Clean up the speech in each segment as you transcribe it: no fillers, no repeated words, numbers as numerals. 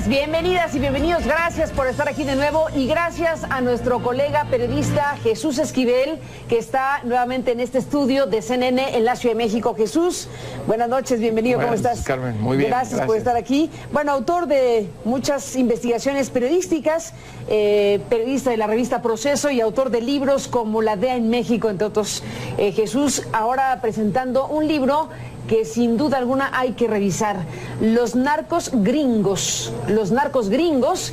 noches, bienvenidas y bienvenidos. Gracias por estar aquí de nuevo y gracias a nuestro colega periodista Jesús Esquivel, que está nuevamente en este estudio de CNN en la Ciudad de México. Jesús, buenas noches, bienvenido. Buenas, ¿cómo estás? Carmen, muy bien. Gracias por estar aquí. Bueno, autor de muchas investigaciones periodísticas, periodista de la revista Proceso y autor de libros como La DEA en México, entre otros. Jesús, ahora presentando un libro que sin duda alguna hay que revisar. Los narcos gringos. Los narcos gringos,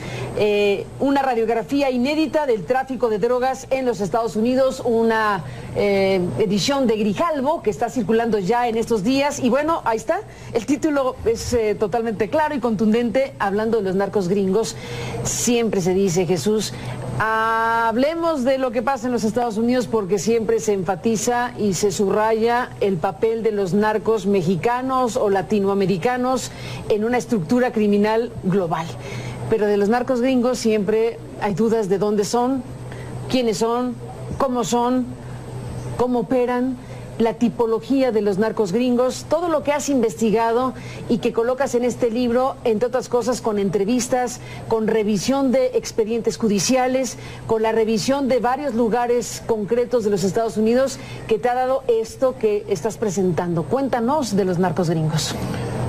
una radiografía inédita del tráfico de drogas en los Estados Unidos, una edición de Grijalvo que está circulando ya en estos días. Y bueno, ahí está. El título es totalmente claro y contundente, hablando de los narcos gringos. Siempre se dice, Jesús, hablemos de lo que pasa en los Estados Unidos porque siempre se enfatiza y se subraya el papel de los narcos mexicanos o latinoamericanos en una estructura criminal global. Pero de los narcos gringos siempre hay dudas de dónde son, quiénes son, cómo operan, la tipología de los narcos gringos, todo lo que has investigado y que colocas en este libro, entre otras cosas con entrevistas, con revisión de expedientes judiciales, con la revisión de varios lugares concretos de los Estados Unidos que te ha dado esto que estás presentando. Cuéntanos de los narcos gringos.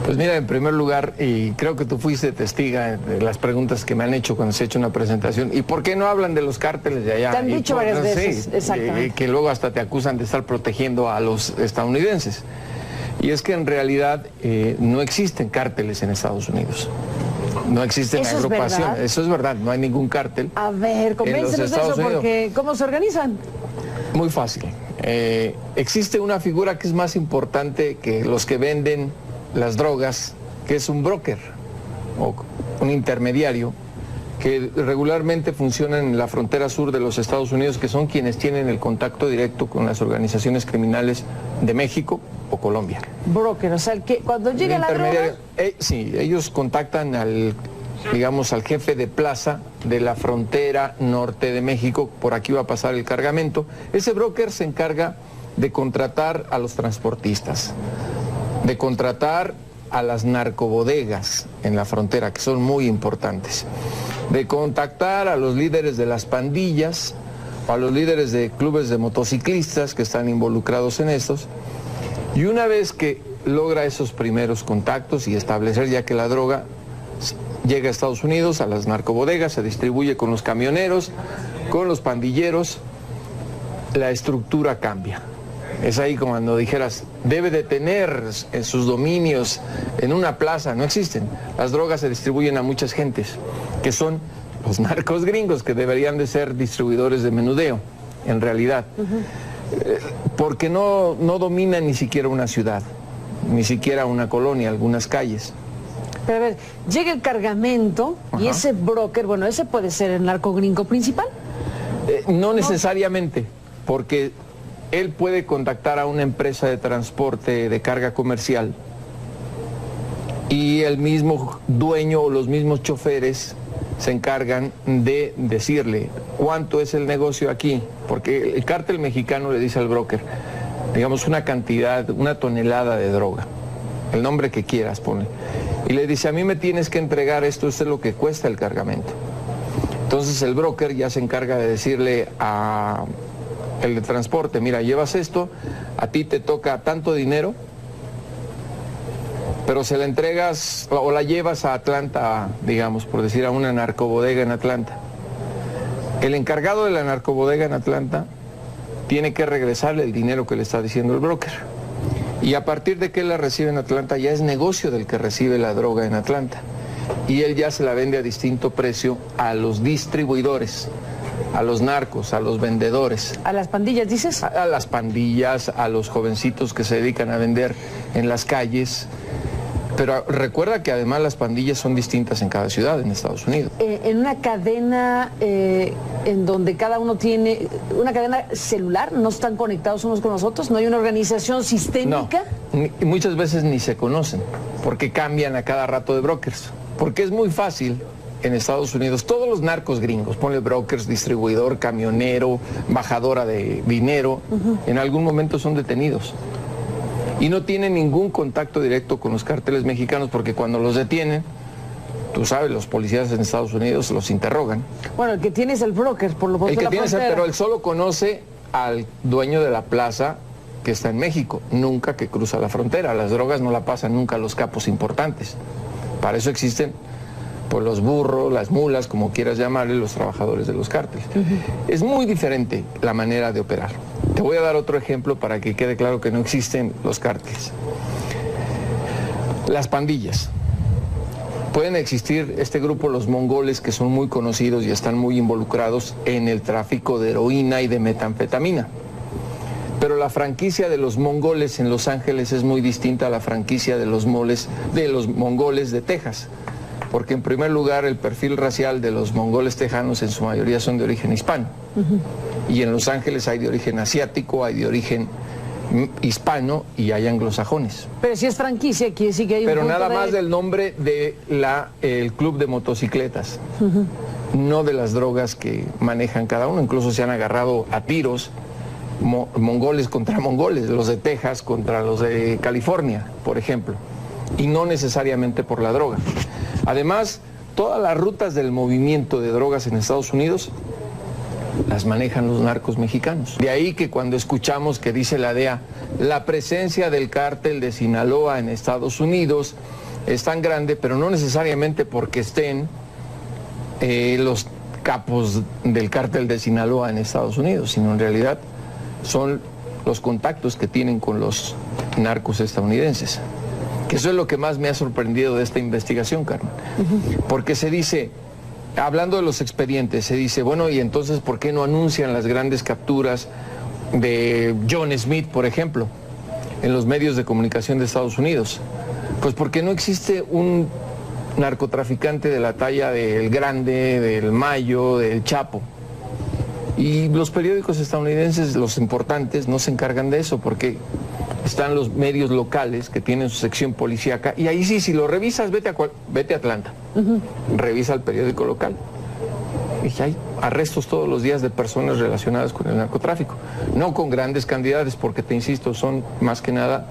Pues mira, en primer lugar, y creo que tú fuiste testiga de las preguntas que me han hecho cuando se ha hecho una presentación, ¿y por qué no hablan de los cárteles de allá? Te han dicho varias veces, sí, exactamente. Que luego hasta te acusan de estar protegiendo a los estadounidenses. Y es que en realidad no existen cárteles en Estados Unidos. No existen agrupaciones. Eso es verdad, no hay ningún cártel. A ver, convéncenos de eso, porque ¿cómo se organizan? Muy fácil. Existe una figura que es más importante que los que venden las drogas, que es un broker o un intermediario que regularmente funciona en la frontera sur de los Estados Unidos, que son quienes tienen el contacto directo con las organizaciones criminales de México o Colombia. Broker, o sea, el que cuando llega la droga... Sí, ellos contactan al jefe de plaza de la frontera norte de México, por aquí va a pasar el cargamento. Ese broker se encarga de contratar a los transportistas, de contratar a las narcobodegas en la frontera, que son muy importantes, de contactar a los líderes de las pandillas o a los líderes de clubes de motociclistas que están involucrados en estos, y una vez que logra esos primeros contactos y establecer ya que la droga llega a Estados Unidos, a las narcobodegas, se distribuye con los camioneros, con los pandilleros, la estructura cambia. Es ahí como cuando dijeras, debe de tener en sus dominios, en una plaza, no existen. Las drogas se distribuyen a muchas gentes, que son los narcos gringos, que deberían de ser distribuidores de menudeo, en realidad. Porque no dominan ni siquiera una ciudad, ni siquiera una colonia, algunas calles. Pero a ver, llega el cargamento y ese broker, bueno, ese puede ser el narco gringo principal. No necesariamente, porque él puede contactar a una empresa de transporte de carga comercial y el mismo dueño o los mismos choferes se encargan de decirle cuánto es el negocio aquí, porque el cártel mexicano le dice al broker, digamos una cantidad, una tonelada de droga, el nombre que quieras pone, y le dice, a mí me tienes que entregar esto es lo que cuesta el cargamento. Entonces el broker ya se encarga de decirle a el de transporte, mira, llevas esto, a ti te toca tanto dinero, pero se la entregas o la llevas a Atlanta, digamos, por decir, a una narcobodega en Atlanta. El encargado de la narcobodega en Atlanta tiene que regresarle el dinero que le está diciendo el broker. Y a partir de que él la recibe en Atlanta, ya es negocio del que recibe la droga en Atlanta. Y él ya se la vende a distinto precio a los distribuidores, a los narcos, a los vendedores. ¿A las pandillas dices? A las pandillas, a los jovencitos que se dedican a vender en las calles. Pero recuerda que además las pandillas son distintas en cada ciudad en Estados Unidos. En una cadena en donde cada uno tiene una cadena celular, no están conectados unos con los otros, no hay una organización sistémica. No, muchas veces ni se conocen, porque cambian a cada rato de brokers. Porque es muy fácil en Estados Unidos, todos los narcos gringos, ponle brokers, distribuidor, camionero, bajadora de dinero, en algún momento son detenidos. Y no tienen ningún contacto directo con los cárteles mexicanos porque cuando los detienen, tú sabes, los policías en Estados Unidos los interrogan. Bueno, el que tiene es el broker, por lo menos. El que tiene es pero él solo conoce al dueño de la plaza que está en México, nunca que cruza la frontera. Las drogas no la pasan nunca a los capos importantes. Para eso existen pues los burros, las mulas, como quieras llamarle, los trabajadores de los cárteles. Es muy diferente la manera de operar. Te voy a dar otro ejemplo para que quede claro que no existen los cárteles. Las pandillas. Pueden existir este grupo, los mongoles, que son muy conocidos y están muy involucrados en el tráfico de heroína y de metanfetamina. Pero la franquicia de los mongoles en Los Ángeles es muy distinta a la franquicia de los mongoles de Texas. Porque en primer lugar el perfil racial de los mongoles tejanos en su mayoría son de origen hispano. Y en Los Ángeles hay de origen asiático, hay de origen hispano y hay anglosajones. Pero si es franquicia, quiere decir que hay un Pero punto nada más del nombre de el club de motocicletas, no de las drogas que manejan cada uno. Incluso se han agarrado a tiros mongoles contra mongoles, los de Texas contra los de California, por ejemplo, y no necesariamente por la droga. Además, todas las rutas del movimiento de drogas en Estados Unidos las manejan los narcos mexicanos. De ahí que cuando escuchamos que dice la DEA, la presencia del cártel de Sinaloa en Estados Unidos es tan grande, pero no necesariamente porque estén los capos del cártel de Sinaloa en Estados Unidos, sino en realidad son los contactos que tienen con los narcos estadounidenses. Que eso es lo que más me ha sorprendido de esta investigación, Carmen. Porque se dice, hablando de los expedientes, se dice, bueno, y entonces, ¿por qué no anuncian las grandes capturas de John Smith, por ejemplo, en los medios de comunicación de Estados Unidos? Pues porque no existe un narcotraficante de la talla del Grande, del Mayo, del Chapo. Y los periódicos estadounidenses, los importantes, no se encargan de eso porque están los medios locales que tienen su sección policíaca y ahí sí, si lo revisas, vete a Atlanta, revisa el periódico local y hay arrestos todos los días de personas relacionadas con el narcotráfico, no con grandes cantidades porque, te insisto, son más que nada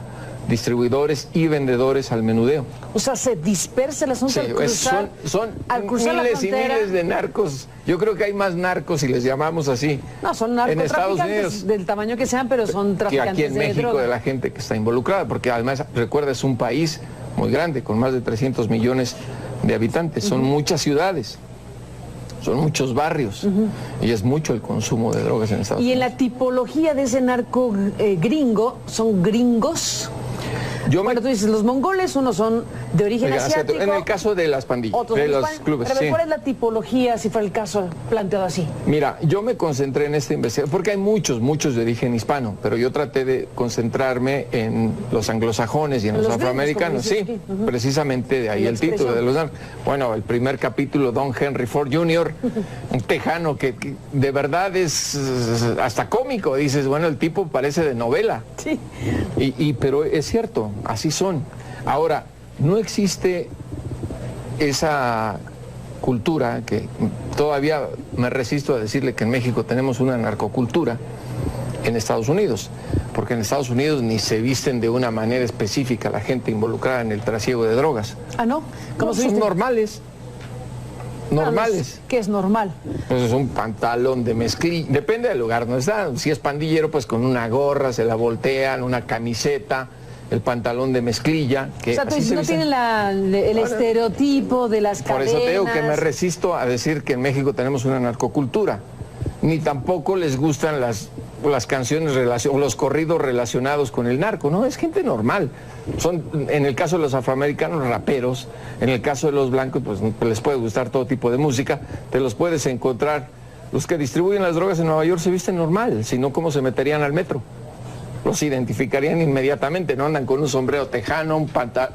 distribuidores y vendedores al menudeo. O sea, se dispersa el asunto, sí, al cruzar, son miles y miles de narcos. Yo creo que hay más narcos, si les llamamos así. No, son narcotraficantes del tamaño que sean, pero son traficantes que aquí en México droga. De la gente que está involucrada, porque además, recuerda, es un país muy grande, con más de 300 millones de habitantes. Son muchas ciudades. Son muchos barrios y es mucho el consumo de drogas en Estados Unidos. Y en la tipología de ese narco gringo, ¿son gringos? Bueno, tú dices, los mongoles, unos son de origen asiático. En el caso de las pandillas, otros de los clubes, pero ¿cuál es la tipología, si fuera el caso planteado así? Mira, yo me concentré en esta investigación, porque hay muchos de origen hispano, pero yo traté de concentrarme en los anglosajones y en los afroamericanos. Sí, precisamente de ahí el título de los narcos. Bueno, el primer capítulo, Don Henry Ford Jr., un tejano que de verdad es hasta cómico. Dices, bueno, el tipo parece de novela. Sí. Pero es cierto. Así son. Ahora, no existe esa cultura, que todavía me resisto a decirle que en México tenemos una narcocultura, en Estados Unidos, porque en Estados Unidos ni se visten de una manera específica la gente involucrada en el trasiego de drogas. Ah, ¿no? ¿Cómo son normales? Normales. ¿Qué es normal? Pues es un pantalón de mezclilla, depende del lugar donde está. Si es pandillero, pues con una gorra, se la voltean, una camiseta, el pantalón de mezclilla. Que o sea, tú dices, no tienen el estereotipo de las cadenas. Por eso te digo que me resisto a decir que en México tenemos una narcocultura. Ni tampoco les gustan las canciones, los corridos relacionados con el narco, ¿no? Es gente normal. Son, en el caso de los afroamericanos, raperos. En el caso de los blancos, pues les puede gustar todo tipo de música. Te los puedes encontrar. Los que distribuyen las drogas en Nueva York se visten normal, si no, ¿cómo se meterían al metro? Los identificarían inmediatamente, no andan con un sombrero tejano,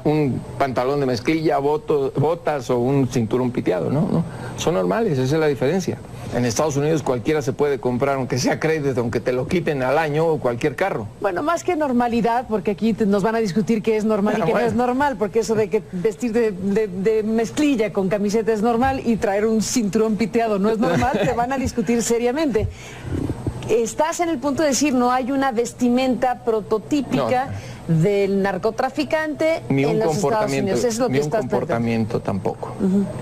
un pantalón de mezclilla, botas o un cinturón piteado, ¿no? Son normales, esa es la diferencia. En Estados Unidos cualquiera se puede comprar, aunque sea crédito, aunque te lo quiten al año, o cualquier carro. Bueno, más que normalidad, porque aquí nos van a discutir qué es normal y qué no es normal, porque eso de que vestir de mezclilla con camiseta es normal y traer un cinturón piteado no es normal, te van a discutir seriamente. estás en el punto de decir no hay una vestimenta prototípica del narcotraficante ni un en los Estados comportamiento, Unidos. Es lo ni que un estás comportamiento tampoco,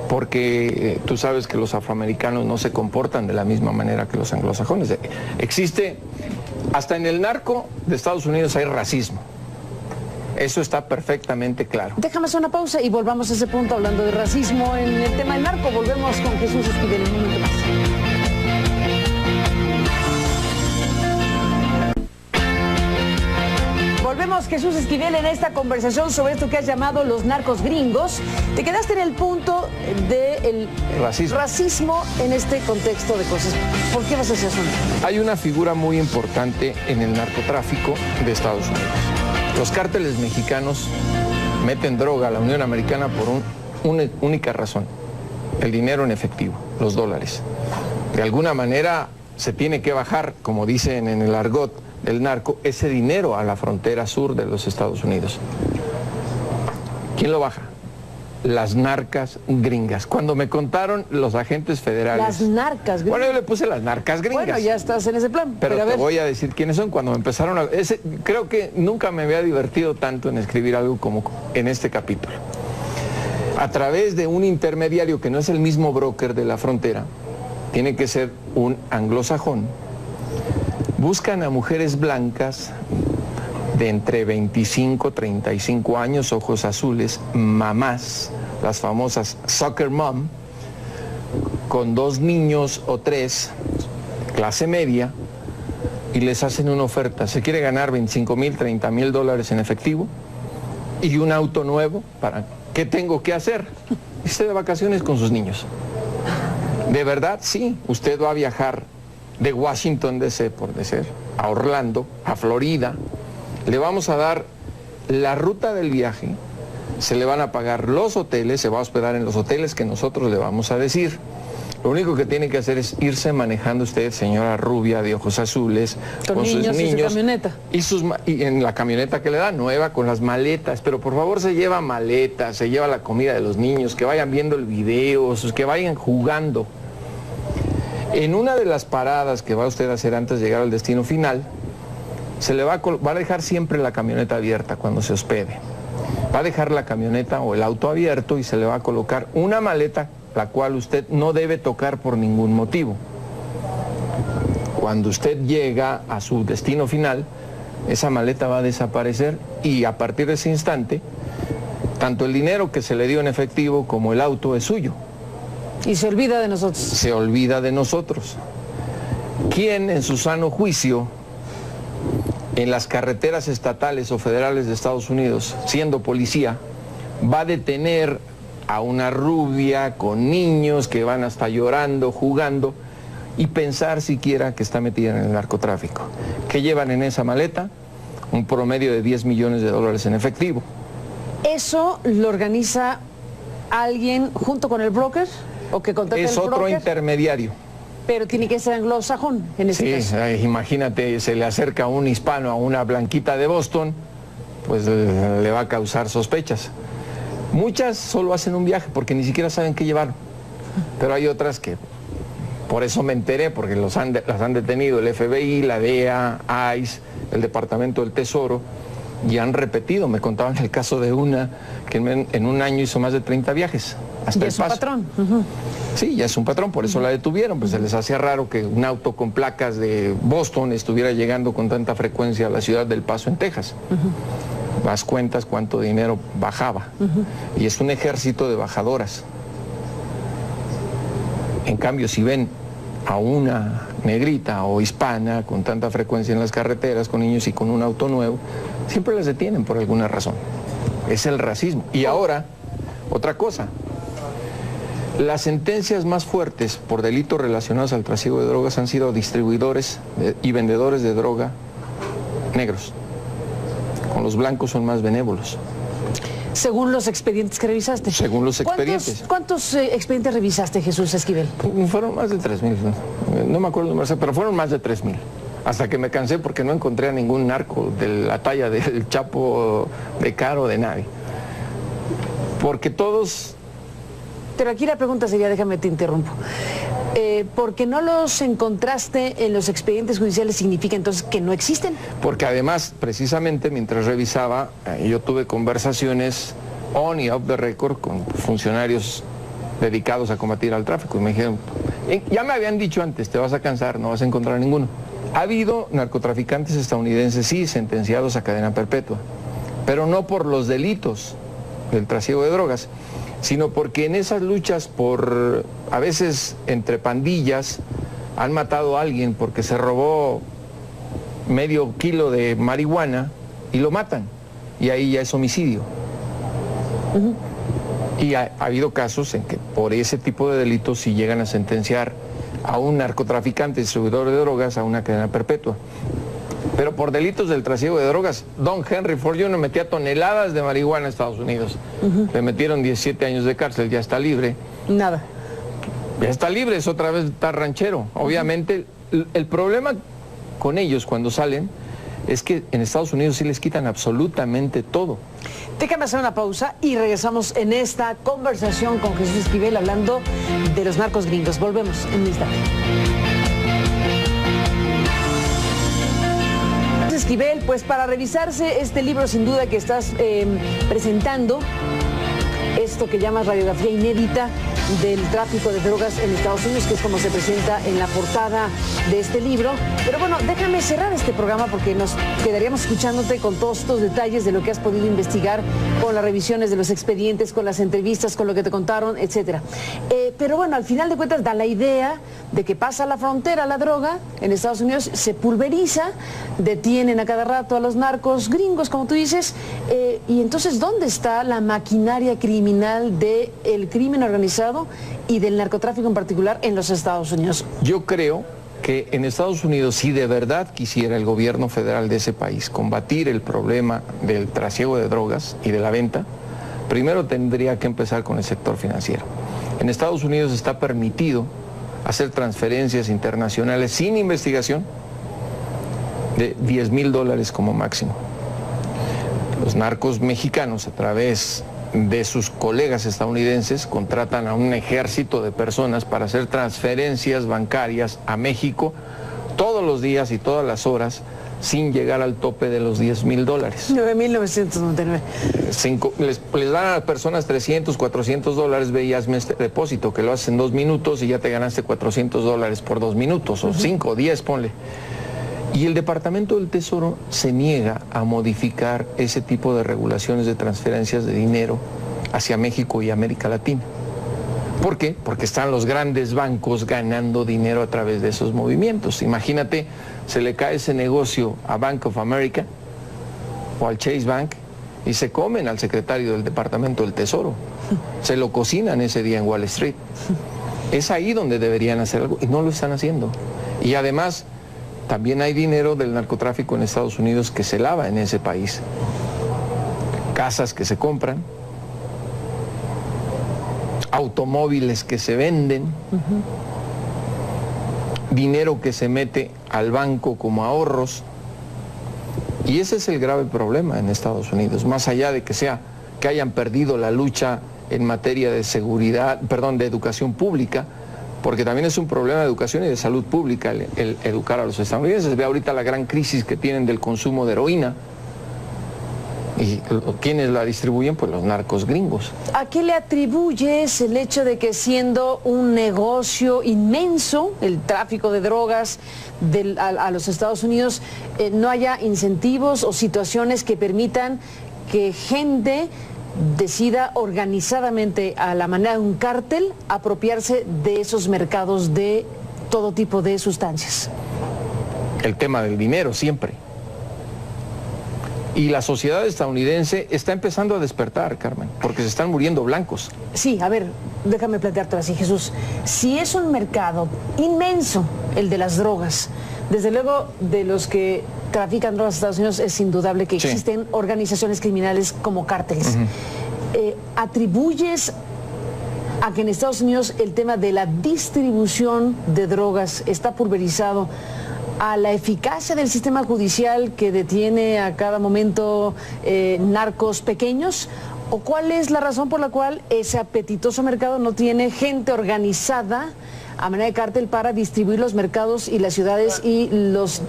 porque tú sabes que los afroamericanos no se comportan de la misma manera que los anglosajones. Existe, hasta en el narco de Estados Unidos hay racismo. Eso está perfectamente claro. Déjame hacer una pausa y volvamos a ese punto hablando de racismo en el tema del narco. Volvemos con Jesús Esquivel en un momento más. Volvemos, Jesús Esquivel, en esta conversación sobre esto que has llamado los narcos gringos. Te quedaste en el punto del racismo en este contexto de cosas. ¿Por qué vas a ese asunto? Hay una figura muy importante en el narcotráfico de Estados Unidos. Los cárteles mexicanos meten droga a la Unión Americana por una única razón: el dinero en efectivo, los dólares. De alguna manera se tiene que bajar, como dicen en el argot del narco, ese dinero a la frontera sur de los Estados Unidos. ¿Quién lo baja? Las narcas gringas. Cuando me contaron los agentes federales... Las narcas gringas. Bueno, yo le puse las narcas gringas. Bueno, ya estás en ese plan. Pero te voy a decir quiénes son. Cuando me empezaron a... creo que nunca me había divertido tanto en escribir algo como en este capítulo. A través de un intermediario que no es el mismo broker de la frontera, tiene que ser un anglosajón, buscan a mujeres blancas de entre 25 y 35 años, ojos azules, mamás, las famosas soccer mom, con 2 niños o 3, clase media, y les hacen una oferta. Se quiere ganar 25,000, 30,000 dólares en efectivo y un auto nuevo. ¿Qué tengo que hacer? Irse de vacaciones con sus niños. De verdad, sí, usted va a viajar de Washington DC, por decir, a Orlando, a Florida. Le vamos a dar la ruta del viaje, se le van a pagar los hoteles, se va a hospedar en los hoteles que nosotros le vamos a decir. Lo único que tiene que hacer es irse manejando usted, señora rubia de ojos azules, con sus niños y su camioneta. Y en la camioneta que le da, nueva, con las maletas. Pero por favor se lleva maletas, se lleva la comida de los niños, que vayan viendo el video, que vayan jugando. En una de las paradas que va usted a hacer antes de llegar al destino final, se le va a dejar siempre la camioneta abierta cuando se hospede. Va a dejar la camioneta o el auto abierto y se le va a colocar una maleta, la cual usted no debe tocar por ningún motivo. Cuando usted llega a su destino final, esa maleta va a desaparecer y a partir de ese instante, tanto el dinero que se le dio en efectivo como el auto es suyo. Y se olvida de nosotros. Se olvida de nosotros. ¿Quién en su sano juicio, en las carreteras estatales o federales de Estados Unidos, siendo policía, va a detener a una rubia con niños que van hasta llorando, jugando, y pensar siquiera que está metida en el narcotráfico? ¿Qué llevan en esa maleta? Un promedio de 10 millones de dólares en efectivo. ¿Eso lo organiza alguien junto con el broker? ¿O que contrata el broker? Es otro intermediario. Pero tiene que ser anglosajón en ese caso. Imagínate, se le acerca un hispano a una blanquita de Boston, pues le va a causar sospechas. Muchas solo hacen un viaje porque ni siquiera saben qué llevar, pero hay otras que, por eso me enteré, porque las han detenido el FBI, la DEA, ICE, el Departamento del Tesoro, y han repetido. Me contaban el caso de una que en un año hizo más de 30 viajes. Hasta El Paso. Es un patrón. Sí, ya es un patrón, por eso la detuvieron, pues se les hacía raro que un auto con placas de Boston estuviera llegando con tanta frecuencia a la ciudad del Paso, en Texas. Vas cuentas cuánto dinero bajaba. Y es un ejército de bajadoras. En cambio, si ven a una negrita o hispana con tanta frecuencia en las carreteras, con niños y con un auto nuevo, siempre las detienen por alguna razón. Es el racismo. Y ahora, otra cosa. Las sentencias más fuertes por delitos relacionados al trasiego de drogas han sido distribuidores y vendedores de droga negros. Con los blancos son más benévolos. Según los expedientes que revisaste. Según los expedientes. ¿Cuántos expedientes revisaste, Jesús Esquivel? Fueron más de 3,000. No me acuerdo el número, pero fueron más de 3,000. Hasta que me cansé porque no encontré a ningún narco de la talla del Chapo, de Caro, de nadie. Porque todos... Pero aquí la pregunta sería, déjame te interrumpo. porque no los encontraste en los expedientes judiciales, ¿significa entonces que no existen? Porque además, precisamente, mientras revisaba, yo tuve conversaciones on y off the record con funcionarios dedicados a combatir al tráfico. Y me dijeron, ya me habían dicho antes, te vas a cansar, no vas a encontrar ninguno. Ha habido narcotraficantes estadounidenses, sí, sentenciados a cadena perpetua, pero no por los delitos del trasiego de drogas, sino porque en esas luchas por, a veces entre pandillas, han matado a alguien porque se robó medio kilo de marihuana y lo matan, y ahí ya es homicidio. Y ha habido casos en que por ese tipo de delitos sí llegan a sentenciar a un narcotraficante, distribuidor de drogas, a una cadena perpetua. Pero por delitos del trasiego de drogas, Don Henry Ford Jr. metía toneladas de marihuana a Estados Unidos. Le metieron 17 años de cárcel, ya está libre. Nada. Ya está libre, es otra vez está ranchero. Obviamente, el problema con ellos cuando salen es que en Estados Unidos sí les quitan absolutamente todo. Déjame hacer una pausa y regresamos en esta conversación con Jesús Esquivel hablando de los narcos gringos. Volvemos en un instante. Esquivel, pues para revisarse este libro sin duda que estás presentando, esto que llamas radiografía inédita del tráfico de drogas en Estados Unidos, que es como se presenta en la portada de este libro. Pero bueno, déjame cerrar este programa porque nos quedaríamos escuchándote con todos estos detalles de lo que has podido investigar, con las revisiones de los expedientes, con las entrevistas, con lo que te contaron, etcétera. Pero bueno, al final de cuentas da la idea de que pasa la frontera la droga en Estados Unidos, se pulveriza, detienen a cada rato a los narcos gringos, como tú dices, y entonces ¿dónde está la maquinaria criminal del crimen organizado y del narcotráfico en particular en los Estados Unidos? Yo creo que en Estados Unidos, si de verdad quisiera el gobierno federal de ese país combatir el problema del trasiego de drogas y de la venta, primero tendría que empezar con el sector financiero. En Estados Unidos está permitido hacer transferencias internacionales sin investigación de $10,000 como máximo. Los narcos mexicanos, a través de sus colegas estadounidenses, contratan a un ejército de personas para hacer transferencias bancarias a México todos los días y todas las horas sin llegar al tope de los $10,000. 9,999. Les dan a las personas $300, $400, ve y hazme este depósito, que lo haces en 2 minutos y ya te ganaste $400 por 2 minutos, o 5 o 10, ponle. Y el Departamento del Tesoro se niega a modificar ese tipo de regulaciones de transferencias de dinero hacia México y América Latina. ¿Por qué? Porque están los grandes bancos ganando dinero a través de esos movimientos. Imagínate, se le cae ese negocio a Bank of America o al Chase Bank y se comen al secretario del Departamento del Tesoro. Se lo cocinan ese día en Wall Street. Es ahí donde deberían hacer algo y no lo están haciendo. Y además, también hay dinero del narcotráfico en Estados Unidos que se lava en ese país. Casas que se compran, automóviles que se venden, dinero que se mete al banco como ahorros. Y ese es el grave problema en Estados Unidos, más allá de que hayan perdido la lucha en materia de seguridad, perdón, de educación pública, porque también es un problema de educación y de salud pública el educar a los estadounidenses. Ve ahorita la gran crisis que tienen del consumo de heroína. ¿Y quiénes la distribuyen? Pues los narcos gringos. ¿A qué le atribuyes el hecho de que siendo un negocio inmenso, el tráfico de drogas a los Estados Unidos, no haya incentivos o situaciones que permitan que gente decida organizadamente, a la manera de un cártel, apropiarse de esos mercados de todo tipo de sustancias? El tema del dinero siempre. Y la sociedad estadounidense está empezando a despertar, Carmen, porque se están muriendo blancos. Sí, a ver, déjame planteártelo así, Jesús. Si es un mercado inmenso el de las drogas, desde luego de los que trafican drogas en Estados Unidos es indudable que existen organizaciones criminales como cárteles. ¿Atribuyes a que en Estados Unidos el tema de la distribución de drogas está pulverizado a la eficacia del sistema judicial que detiene a cada momento narcos pequeños? ¿O cuál es la razón por la cual ese apetitoso mercado no tiene gente organizada a manera de cártel para distribuir los mercados y las ciudades y los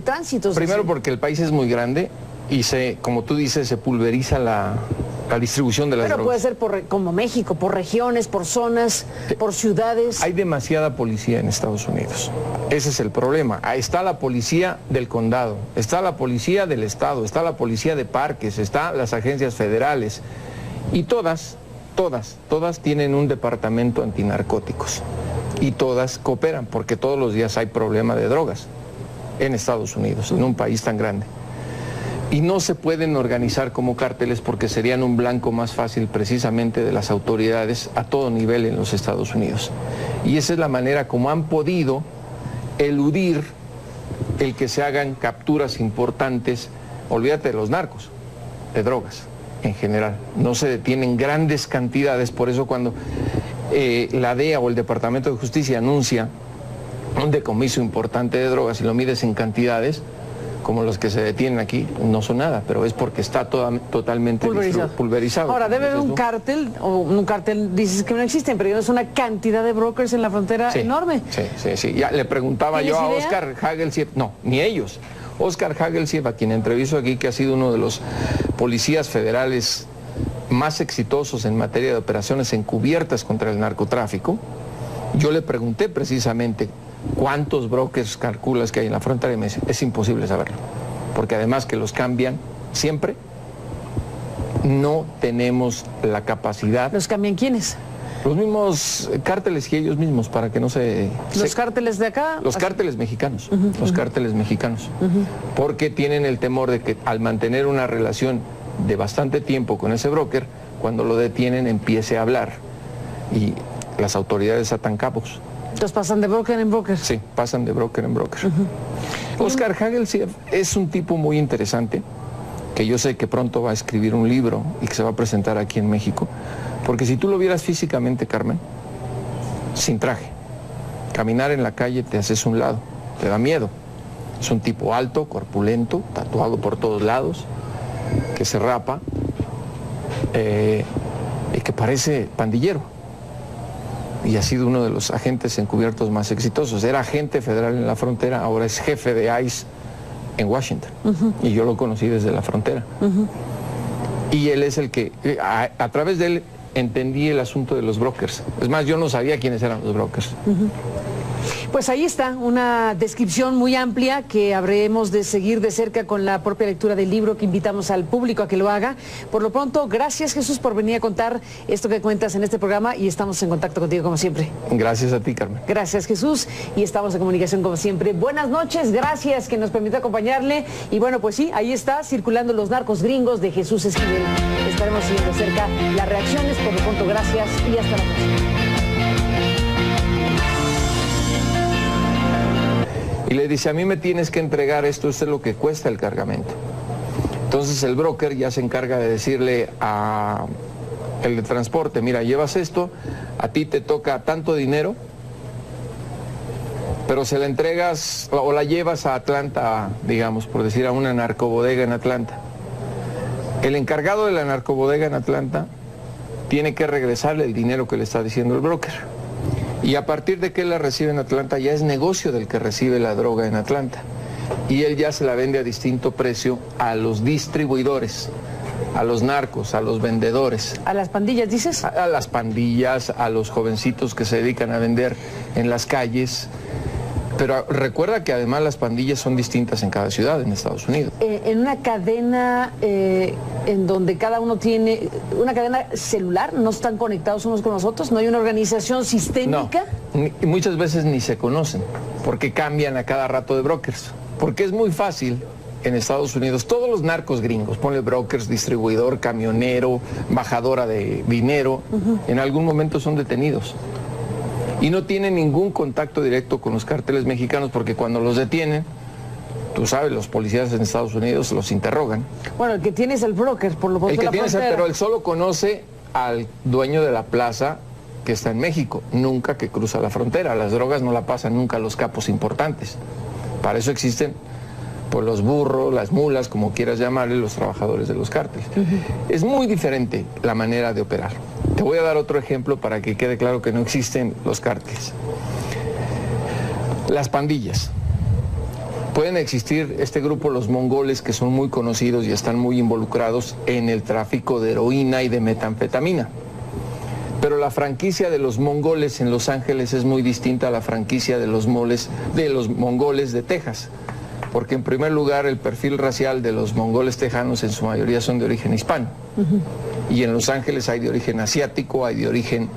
tránsitos. Primero porque el país es muy grande y como tú dices, se pulveriza la distribución de las drogas. Pero puede ser como México, por regiones, por zonas, por ciudades. Hay demasiada policía en Estados Unidos. Ese es el problema. Ahí está la policía del condado, está la policía del estado, está la policía de parques, están las agencias federales. Y todas tienen un departamento antinarcóticos. Y todas cooperan, porque todos los días hay problema de drogas en Estados Unidos, en un país tan grande. Y no se pueden organizar como cárteles porque serían un blanco más fácil precisamente de las autoridades a todo nivel en los Estados Unidos. Y esa es la manera como han podido eludir el que se hagan capturas importantes, olvídate de los narcos, de drogas en general. No se detienen grandes cantidades, por eso cuando la DEA o el Departamento de Justicia anuncia un decomiso importante de drogas y lo mides en cantidades, como los que se detienen aquí, no son nada, pero es porque está totalmente pulverizado. Ahora, debe haber un cártel, o un cártel, dices que no existen, pero es una cantidad de brokers en la frontera enorme. Sí. Ya le preguntaba yo a Oscar Hagelsieff, no, ni ellos. Oscar Hagelsieff, a quien entrevisto aquí, que ha sido uno de los policías federales más exitosos en materia de operaciones encubiertas contra el narcotráfico, yo le pregunté precisamente ¿cuántos brokers calculas que hay en la frontera? Y me dice, es imposible saberlo, porque además que los cambian siempre, no tenemos la capacidad. ¿Los cambian quiénes? Los mismos cárteles y ellos mismos, para que no se... ¿Los cárteles de acá? Los cárteles mexicanos, los cárteles mexicanos, porque tienen el temor de que al mantener una relación de bastante tiempo con ese broker, cuando lo detienen empiece a hablar y las autoridades atan cabos. Entonces pasan de broker en broker. Sí, pasan de broker en broker. Oscar Hagelsieff es un tipo muy interesante, que yo sé que pronto va a escribir un libro y que se va a presentar aquí en México, porque si tú lo vieras físicamente, Carmen, sin traje, caminar en la calle te haces un lado, te da miedo. Es un tipo alto, corpulento, tatuado por todos lados, que se rapa y que parece pandillero. Y ha sido uno de los agentes encubiertos más exitosos. Era agente federal en la frontera, ahora es jefe de ICE en Washington. Y yo lo conocí desde la frontera. Y él es el que, a través de él, entendí el asunto de los brokers. Es más, yo no sabía quiénes eran los brokers. Pues ahí está, una descripción muy amplia que habremos de seguir de cerca con la propia lectura del libro, que invitamos al público a que lo haga. Por lo pronto, gracias, Jesús, por venir a contar esto que cuentas en este programa y estamos en contacto contigo como siempre. Gracias a ti, Carmen. Gracias, Jesús, y estamos en comunicación como siempre. Buenas noches, gracias que nos permitió acompañarle. Y bueno, pues sí, ahí está, circulando Los Narcos Gringos de Jesús Esquivel. Estaremos siguiendo de cerca las reacciones. Por lo pronto, gracias y hasta la próxima. Y le dice, a mí me tienes que entregar esto es lo que cuesta el cargamento. Entonces el broker ya se encarga de decirle a el de transporte, mira, llevas esto, a ti te toca tanto dinero, pero se la entregas o la llevas a Atlanta, digamos, por decir, a una narcobodega en Atlanta. El encargado de la narcobodega en Atlanta tiene que regresarle el dinero que le está diciendo el broker. Y a partir de que él la recibe en Atlanta, ya es negocio del que recibe la droga en Atlanta. Y él ya se la vende a distinto precio a los distribuidores, a los narcos, a los vendedores. ¿A las pandillas, dices? A las pandillas, a los jovencitos que se dedican a vender en las calles. Pero recuerda que además las pandillas son distintas en cada ciudad en Estados Unidos. En una cadena en donde cada uno tiene una cadena celular, no están conectados unos con los otros, no hay una organización sistémica. No, muchas veces ni se conocen, porque cambian a cada rato de brokers. Porque es muy fácil en Estados Unidos, todos los narcos gringos, ponle brokers, distribuidor, camionero, bajadora de dinero, en algún momento son detenidos. Y no tienen ningún contacto directo con los cárteles mexicanos porque cuando los detienen, tú sabes, los policías en Estados Unidos los interrogan. Bueno, el que tiene es el broker, por lo pronto. El que tiene es el, pero él solo conoce al dueño de la plaza que está en México, nunca que cruza la frontera. Las drogas no la pasan nunca a los capos importantes. Para eso existen pues los burros, las mulas, como quieras llamarle, los trabajadores de los cárteles. Es muy diferente la manera de operar. Te voy a dar otro ejemplo para que quede claro que no existen los cárteles. Las pandillas. Pueden existir este grupo, los mongoles, que son muy conocidos y están muy involucrados en el tráfico de heroína y de metanfetamina. Pero la franquicia de los mongoles en Los Ángeles es muy distinta a la franquicia de los mongoles de Texas. Porque en primer lugar el perfil racial de los mongoles tejanos en su mayoría son de origen hispano. Y en Los Ángeles hay de origen asiático, hay de origen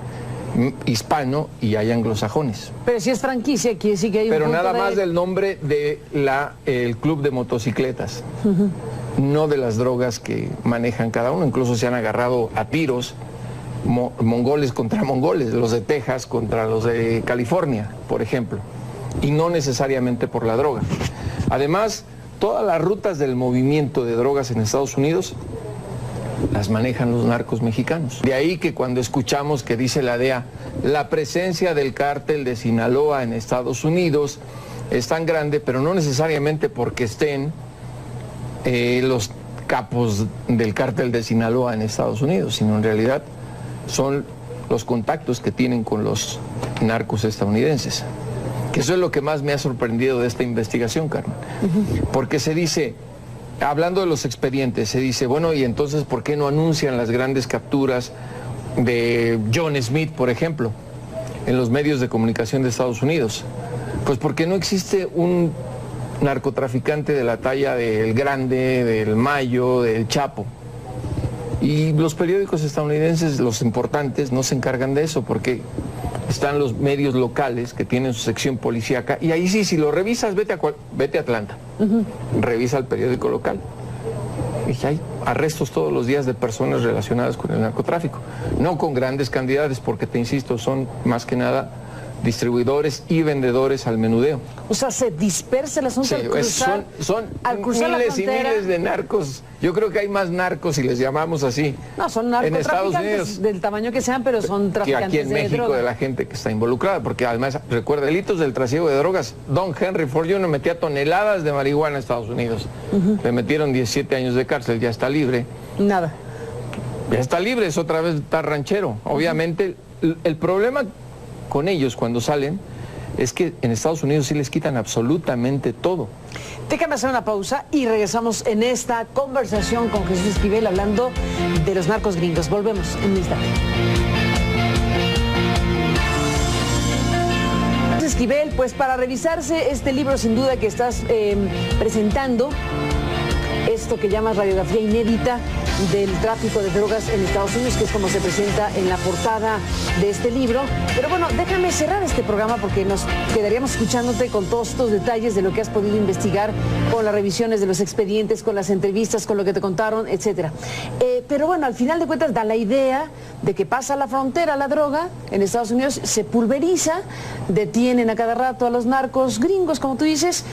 hispano y hay anglosajones. Pero si es franquicia, quiere decir que hay un Pero punto nada más del nombre de el club de motocicletas, no de las drogas que manejan cada uno. Incluso se han agarrado a tiros mongoles contra mongoles, los de Texas contra los de California, por ejemplo, y no necesariamente por la droga. Además, todas las rutas del movimiento de drogas en Estados Unidos las manejan los narcos mexicanos. De ahí que cuando escuchamos que dice la DEA, la presencia del cártel de Sinaloa en Estados Unidos es tan grande, pero no necesariamente porque estén los capos del cártel de Sinaloa en Estados Unidos, sino en realidad son los contactos que tienen con los narcos estadounidenses. Que eso es lo que más me ha sorprendido de esta investigación, Carmen. Porque se dice, hablando de los expedientes, se dice, bueno, y entonces, ¿por qué no anuncian las grandes capturas de John Smith, por ejemplo, en los medios de comunicación de Estados Unidos? Pues porque no existe un narcotraficante de la talla del Grande, del Mayo, del Chapo. Y los periódicos estadounidenses, los importantes, no se encargan de eso, porque están los medios locales que tienen su sección policíaca, y ahí sí, si lo revisas, vete a Atlanta, revisa el periódico local, y hay arrestos todos los días de personas relacionadas con el narcotráfico, no con grandes cantidades, porque te insisto, son más que nada distribuidores y vendedores al menudeo. O sea, se dispersa el asunto, Sí, al cruzar, son miles y miles de narcos. Yo creo que hay más narcos, si les llamamos así, no, son en Estados narcotraficantes Unidos, del tamaño que sean, pero son que traficantes aquí en de México, droga. de la gente que está involucrada, porque además, recuerda, delitos del trasiego de drogas, Don Henry Ford Jr. metía toneladas de marihuana a Estados Unidos. Le metieron 17 años de cárcel, ya está libre. Nada. Ya está libre, es otra vez está ranchero. Obviamente, el problema con ellos cuando salen es que en Estados Unidos sí les quitan absolutamente todo. Déjame hacer una pausa y regresamos en esta conversación con Jesús Esquivel hablando de los narcos gringos. Volvemos en un instante. Jesús Esquivel, pues para revisarse este libro sin duda que estás presentando, esto que llamas radiografía inédita del tráfico de drogas en Estados Unidos, que es como se presenta en la portada de este libro. Pero bueno, déjame cerrar este programa porque nos quedaríamos escuchándote con todos estos detalles de lo que has podido investigar, con las revisiones de los expedientes, con las entrevistas, con lo que te contaron, etcétera. Pero bueno, al final de cuentas da la idea de que pasa la frontera la droga en Estados Unidos, se pulveriza, detienen a cada rato a los narcos gringos, como tú dices,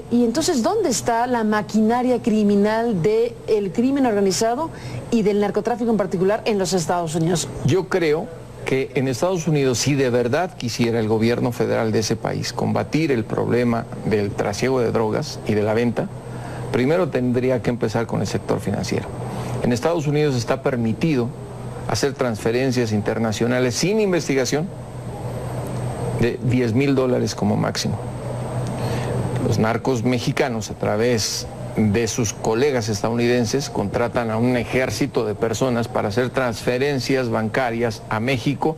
y entonces, ¿dónde está la maquinaria criminal del crimen organizado y del narcotráfico en particular en los Estados Unidos? Yo creo que en Estados Unidos, si de verdad quisiera el gobierno federal de ese país combatir el problema del trasiego de drogas y de la venta, primero tendría que empezar con el sector financiero. En Estados Unidos está permitido hacer transferencias internacionales sin investigación de $10,000 como máximo. Los narcos mexicanos, a través de sus colegas estadounidenses, contratan a un ejército de personas para hacer transferencias bancarias a México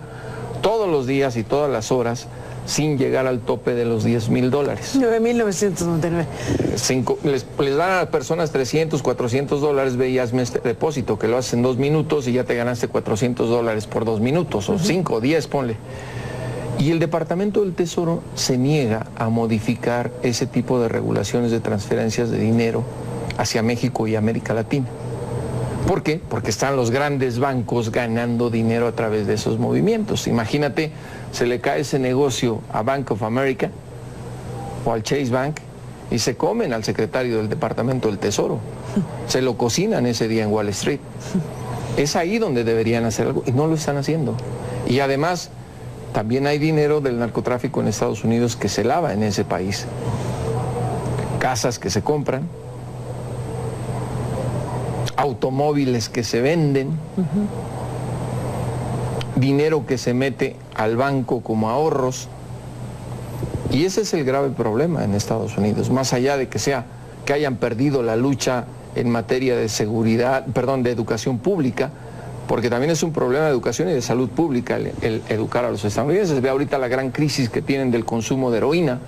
todos los días y todas las horas, sin llegar al tope de los $10,000. 9,999. Les dan a las personas $300, $400, ve y hazme este depósito, que lo haces en 2 minutos y ya te ganaste $400 por 2 minutos, o 5 o 10, ponle. Y el Departamento del Tesoro se niega a modificar ese tipo de regulaciones de transferencias de dinero hacia México y América Latina. ¿Por qué? Porque están los grandes bancos ganando dinero a través de esos movimientos. Imagínate, se le cae ese negocio a Bank of America o al Chase Bank y se comen al secretario del Departamento del Tesoro. Se lo cocinan ese día en Wall Street. Es ahí donde deberían hacer algo y no lo están haciendo. Y además, también hay dinero del narcotráfico en Estados Unidos que se lava en ese país. Casas que se compran, automóviles que se venden, dinero que se mete al banco como ahorros, Y ese es el grave problema en Estados Unidos, más allá de que hayan perdido la lucha en materia de seguridad, perdón, de educación pública, porque también es un problema de educación y de salud pública el educar a los estadounidenses. Ve ahorita la gran crisis que tienen del consumo de heroína.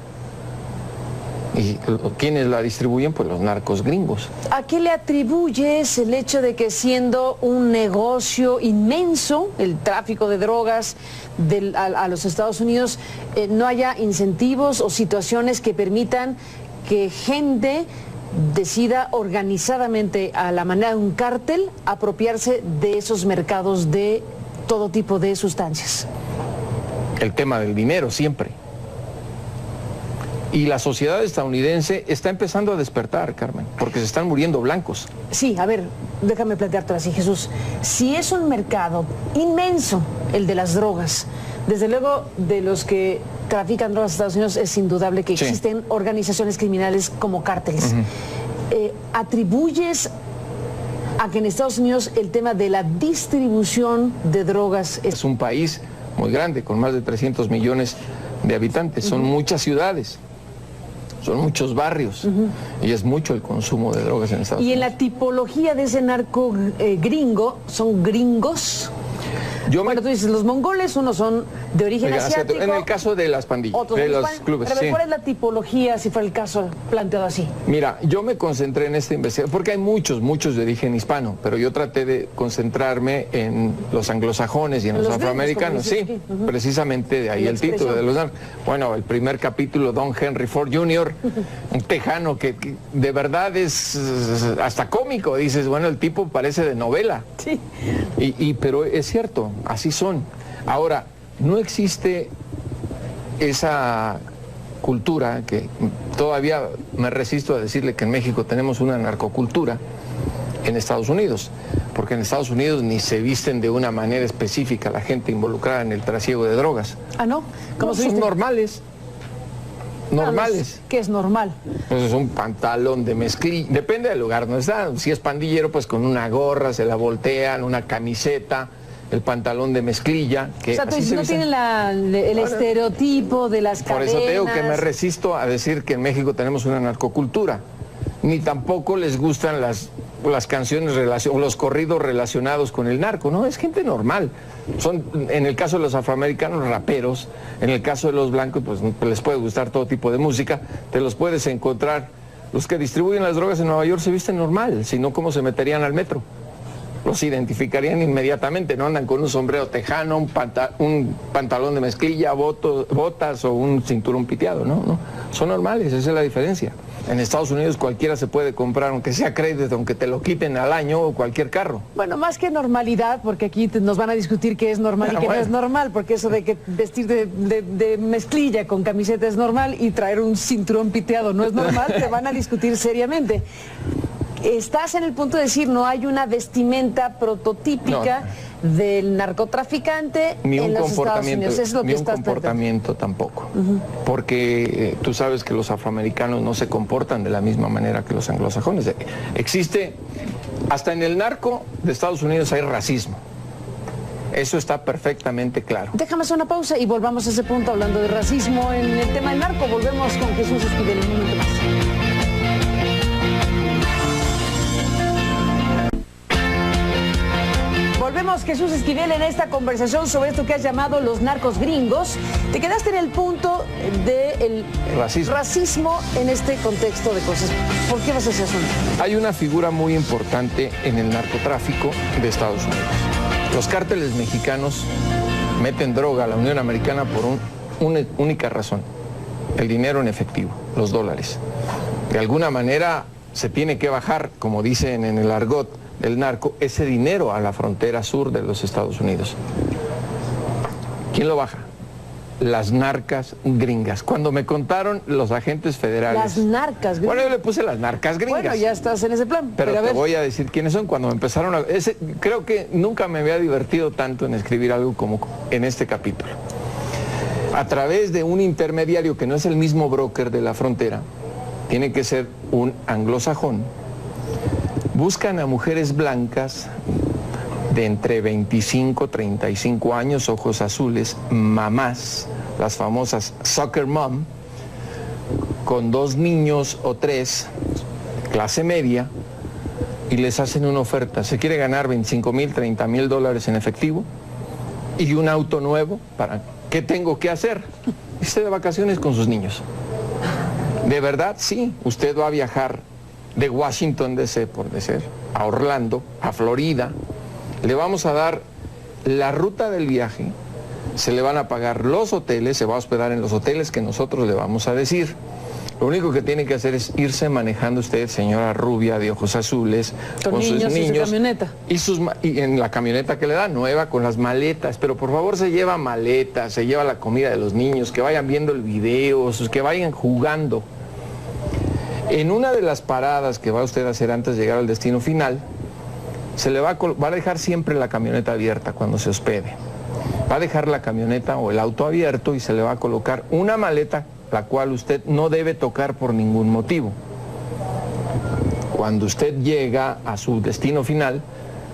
¿Y quiénes la distribuyen? Pues los narcos gringos. ¿A qué le atribuyes el hecho de que siendo un negocio inmenso, el tráfico de drogas a los Estados Unidos, no haya incentivos o situaciones que permitan que gente decida organizadamente, a la manera de un cártel, apropiarse de esos mercados de todo tipo de sustancias? El tema del dinero siempre. Y la sociedad estadounidense está empezando a despertar, Carmen, porque se están muriendo blancos. Sí, a ver, déjame planteártelo así, Jesús. Si es un mercado inmenso el de las drogas, desde luego de los que trafican drogas en Estados Unidos es indudable que existen organizaciones criminales como cárteles. ¿Atribuyes a que en Estados Unidos el tema de la distribución de drogas es un país muy grande, con más de 300 millones de habitantes, son muchas ciudades? Son muchos barrios y es mucho el consumo de drogas en Estados Unidos. Y en la tipología de ese narco gringo, ¿son gringos? Bueno, tú dices, los mongoles, unos son de origen asiático. En el caso de las pandillas, de los clubes. Pero ¿cuál es la tipología, si fuera el caso planteado así? Mira, yo me concentré en esta investigación, porque hay muchos de origen hispano, pero yo traté de concentrarme en los anglosajones y en los afroamericanos. Sí, precisamente de ahí el título de los narcos. Bueno, el primer capítulo, Don Henry Ford Jr., un tejano que de verdad es hasta cómico. Dices, bueno, el tipo parece de novela. Sí. Pero es cierto, así son. Ahora, no existe esa cultura, que todavía me resisto a decirle que en México tenemos una narcocultura, en Estados Unidos, porque en Estados Unidos ni se visten de una manera específica la gente involucrada en el trasiego de drogas. ¿Ah, no? ¿Cómo se son normales? Normales. ¿Qué es normal? Pues es un pantalón de mezclilla, depende del lugar donde está. Si es pandillero, pues con una gorra, se la voltean, una camiseta, el pantalón de mezclilla. Que o sea, tú dices, no tienen el estereotipo de las cadenas. Por eso te digo que me resisto a decir que en México tenemos una narcocultura. Ni tampoco les gustan las canciones o los corridos relacionados con el narco, ¿no? Es gente normal. Son, en el caso de los afroamericanos, raperos. En el caso de los blancos, pues les puede gustar todo tipo de música. Te los puedes encontrar. Los que distribuyen las drogas en Nueva York se visten normal, si no, ¿cómo se meterían al metro? Los identificarían inmediatamente, no andan con un sombrero tejano, un pantalón de mezclilla, botas o un cinturón piteado, ¿no? Son normales, esa es la diferencia. En Estados Unidos cualquiera se puede comprar, aunque sea crédito, aunque te lo quiten al año, o cualquier carro. Bueno, más que normalidad, porque aquí nos van a discutir qué es normal y qué no es normal, porque eso de que vestir de mezclilla con camiseta es normal y traer un cinturón piteado no es normal, te van a discutir seriamente. Estás en el punto de decir, no hay una vestimenta prototípica del narcotraficante en los Estados Unidos. Es lo que estás comportamiento tampoco. Porque tú sabes que los afroamericanos no se comportan de la misma manera que los anglosajones. Existe, hasta en el narco de Estados Unidos hay racismo. Eso está perfectamente claro. Déjame hacer una pausa y volvamos a ese punto hablando de racismo en el tema del narco. Volvemos con Jesús Esquivel en un momento más. Volvemos, Jesús Esquivel, en esta conversación sobre esto que has llamado los narcos gringos. Te quedaste en el punto del racismo en este contexto de cosas. ¿Por qué vas a hacer eso? Hay una figura muy importante en el narcotráfico de Estados Unidos. Los cárteles mexicanos meten droga a la Unión Americana por una única razón: el dinero en efectivo, los dólares. De alguna manera se tiene que bajar, como dicen en el argot del narco, ese dinero a la frontera sur de los Estados Unidos. ¿Quién lo baja? Las narcas gringas. Cuando me contaron los agentes federales... Las narcas gringas. Bueno, yo le puse las narcas gringas. Bueno, ya estás en ese plan. Pero te voy a decir quiénes son. Cuando me empezaron a... creo que nunca me había divertido tanto en escribir algo como en este capítulo. A través de un intermediario que no es el mismo broker de la frontera, tiene que ser un anglosajón, buscan a mujeres blancas de entre 25 y 35 años, ojos azules, mamás, las famosas soccer mom, con 2 niños o 3, clase media, y les hacen una oferta. Se quiere ganar 25,000, 30,000 dólares en efectivo y un auto nuevo. ¿Qué tengo que hacer? Irse de vacaciones con sus niños. De verdad, sí, usted va a viajar de Washington DC, por decir, a Orlando, a Florida. Le vamos a dar la ruta del viaje, se le van a pagar los hoteles, se va a hospedar en los hoteles que nosotros le vamos a decir. Lo único que tiene que hacer es irse manejando usted, señora rubia de ojos azules, con sus niños y su camioneta. Y en la camioneta que le da, nueva, con las maletas. Pero por favor se lleva maletas, se lleva la comida de los niños, que vayan viendo el video, que vayan jugando. En una de las paradas que va usted a hacer antes de llegar al destino final, se le va a dejar siempre la camioneta abierta cuando se hospede. Va a dejar la camioneta o el auto abierto y se le va a colocar una maleta, la cual usted no debe tocar por ningún motivo. Cuando usted llega a su destino final,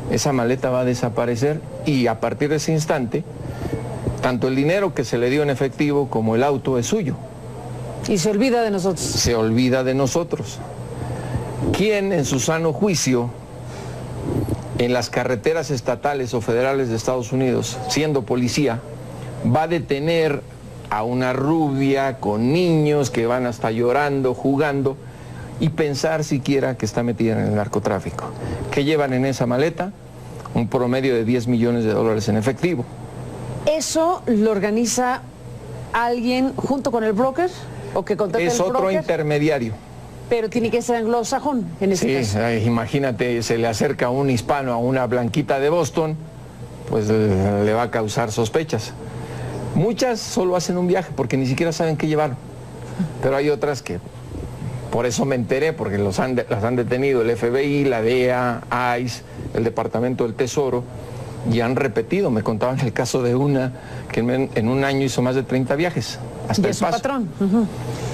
esa maleta va a desaparecer y a partir de ese instante, tanto el dinero que se le dio en efectivo como el auto es suyo. Y se olvida de nosotros. Se olvida de nosotros. ¿Quién en su sano juicio, en las carreteras estatales o federales de Estados Unidos, siendo policía, va a detener a una rubia con niños que van hasta llorando, jugando, y pensar siquiera que está metida en el narcotráfico? ¿Qué llevan en esa maleta? Un promedio de 10 millones de dólares en efectivo. ¿Eso lo organiza alguien junto con el broker? ¿O que contrata el broker? Es otro intermediario. Pero tiene que ser anglosajón en ese caso. Sí, imagínate, se le acerca un hispano a una blanquita de Boston, pues le va a causar sospechas. Muchas solo hacen un viaje porque ni siquiera saben qué llevar. Pero hay otras que, por eso me enteré, porque las han detenido el FBI, la DEA, ICE, el Departamento del Tesoro, y han repetido. Me contaban el caso de una que en un año hizo más de 30 viajes. Hasta es un patrón.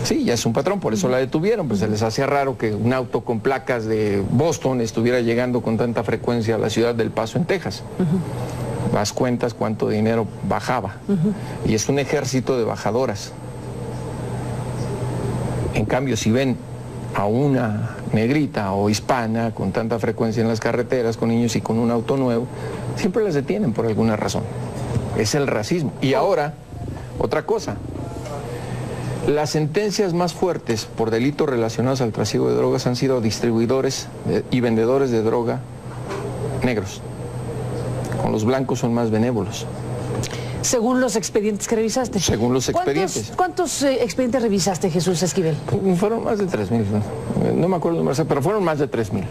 Sí, ya es un patrón, por eso la detuvieron, pues se les hacía raro que un auto con placas de Boston estuviera llegando con tanta frecuencia a la ciudad del Paso, en Texas. Las cuentas cuánto dinero bajaba. Y es un ejército de bajadoras. En cambio, si ven a una negrita o hispana con tanta frecuencia en las carreteras, con niños y con un auto nuevo, siempre las detienen por alguna razón. Es el racismo. Y ahora, otra cosa. Las sentencias más fuertes por delitos relacionados al trasiego de drogas han sido distribuidores y vendedores de droga negros. Con los blancos son más benévolos. Según los expedientes que revisaste. Según los expedientes. ¿Cuántos expedientes revisaste, Jesús Esquivel? Fueron más de 3,000, no me acuerdo el número, pero fueron más de 3,000.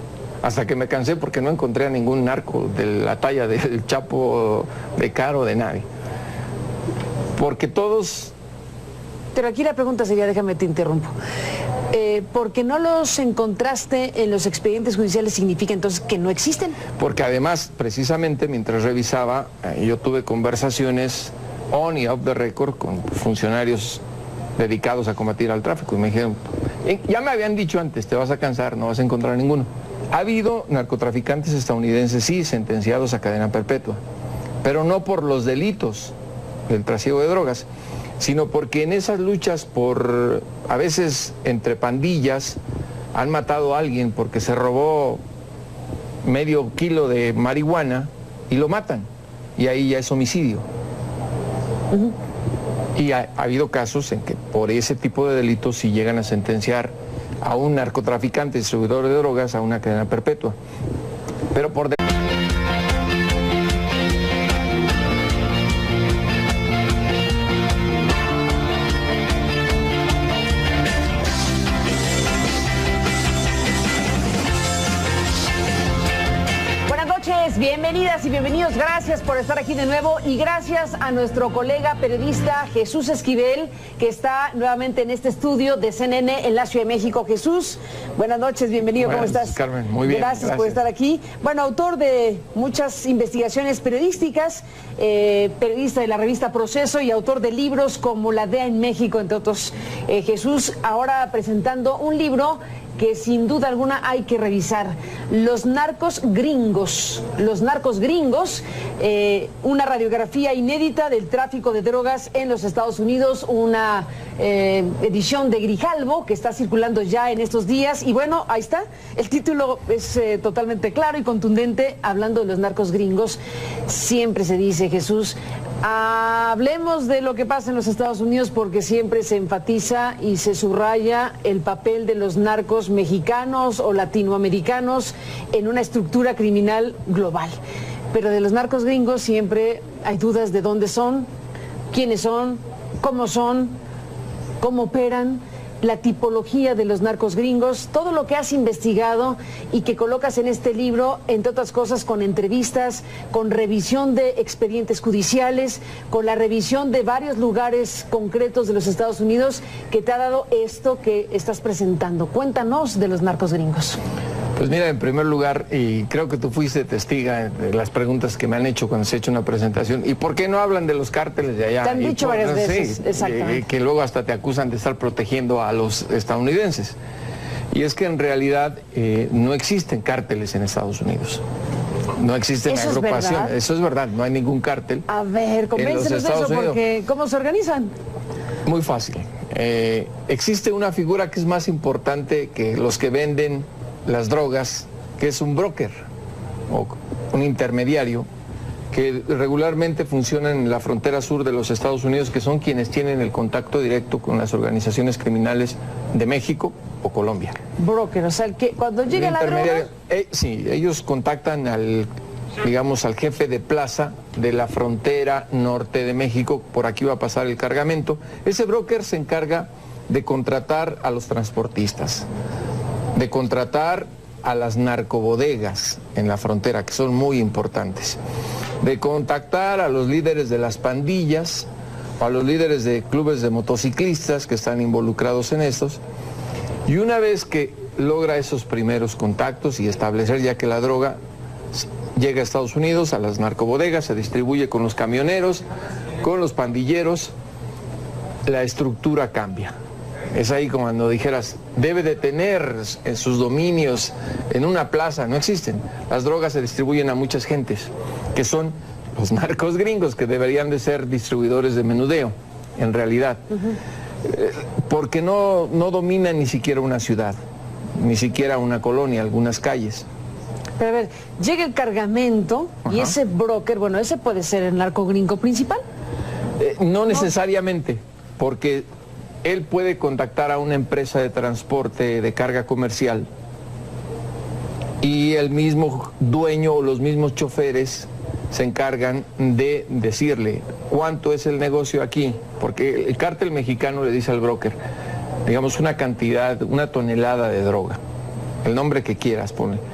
Hasta que me cansé porque no encontré a ningún narco de la talla del Chapo, de Caro, de nadie. Porque todos... Pero aquí la pregunta sería, déjame te interrumpo. ¿Porque no los encontraste en los expedientes judiciales significa entonces que no existen? Porque además, precisamente mientras revisaba, yo tuve conversaciones on y off the record con funcionarios dedicados a combatir al tráfico y me dijeron, ya me habían dicho antes, te vas a cansar, no vas a encontrar ninguno. Ha habido narcotraficantes estadounidenses, sí, sentenciados a cadena perpetua, pero no por los delitos del trasiego de drogas, sino porque en esas luchas por, a veces entre pandillas, han matado a alguien porque se robó medio kilo de marihuana y lo matan, y ahí ya es homicidio. Y ha habido casos en que por ese tipo de delitos sí llegan a sentenciar a un narcotraficante, distribuidor de drogas, a una cadena perpetua. Pero por Bienvenidas y bienvenidos, gracias por estar aquí de nuevo y gracias a nuestro colega periodista Jesús Esquivel, que está nuevamente en este estudio de CNN en la Ciudad de México. Jesús, buenas noches, bienvenido, ¿cómo estás? Carmen, muy bien. Gracias por estar aquí. Bueno, autor de muchas investigaciones periodísticas, periodista de la revista Proceso y autor de libros como La DEA en México, entre otros. Jesús, ahora presentando un libro que sin duda alguna hay que revisar. Los narcos gringos, una radiografía inédita del tráfico de drogas en los Estados Unidos, una edición de Grijalvo que está circulando ya en estos días. Y bueno, ahí está, el título es totalmente claro y contundente, hablando de los narcos gringos. Siempre se dice, Jesús, hablemos de lo que pasa en los Estados Unidos porque siempre se enfatiza y se subraya el papel de los narcos mexicanos o latinoamericanos en una estructura criminal global. Pero de los narcos gringos siempre hay dudas de dónde son, quiénes son, cómo operan, la tipología de los narcos gringos, todo lo que has investigado y que colocas en este libro, entre otras cosas con entrevistas, con revisión de expedientes judiciales, con la revisión de varios lugares concretos de los Estados Unidos que te ha dado esto que estás presentando. Cuéntanos de los narcos gringos. Pues mira, en primer lugar, y creo que tú fuiste testiga de las preguntas que me han hecho cuando se ha hecho una presentación, ¿y por qué no hablan de los cárteles de allá? Te han dicho varias veces, sí, exactamente. Que luego hasta te acusan de estar protegiendo a los estadounidenses. Y es que en realidad no existen cárteles en Estados Unidos. No existen agrupaciones. Eso es verdad, no hay ningún cártel. A ver, convéncenos de eso, porque ¿cómo se organizan? Muy fácil. Existe una figura que es más importante que los que venden las drogas, que es un broker o un intermediario que regularmente funciona en la frontera sur de los Estados Unidos, que son quienes tienen el contacto directo con las organizaciones criminales de México o Colombia. Broker, o sea, el que cuando llega la droga... Sí, ellos contactan al jefe de plaza de la frontera norte de México, por aquí va a pasar el cargamento. Ese broker se encarga de contratar a los transportistas, de contratar a las narcobodegas en la frontera, que son muy importantes, de contactar a los líderes de las pandillas, o a los líderes de clubes de motociclistas que están involucrados en estos, y una vez que logra esos primeros contactos y establecer ya que la droga llega a Estados Unidos, a las narcobodegas, se distribuye con los camioneros, con los pandilleros, la estructura cambia. Es ahí como cuando dijeras, debe de tener en sus dominios, en una plaza, no existen. Las drogas se distribuyen a muchas gentes, que son los narcos gringos, que deberían de ser distribuidores de menudeo, en realidad. Porque no dominan ni siquiera una ciudad, ni siquiera una colonia, algunas calles. Pero a ver, llega el cargamento y ese broker, bueno, ese puede ser el narco gringo principal. No necesariamente, porque él puede contactar a una empresa de transporte de carga comercial y el mismo dueño o los mismos choferes se encargan de decirle cuánto es el negocio aquí, porque el cártel mexicano le dice al broker, digamos, una cantidad, una tonelada de droga, el nombre que quieras, ponle.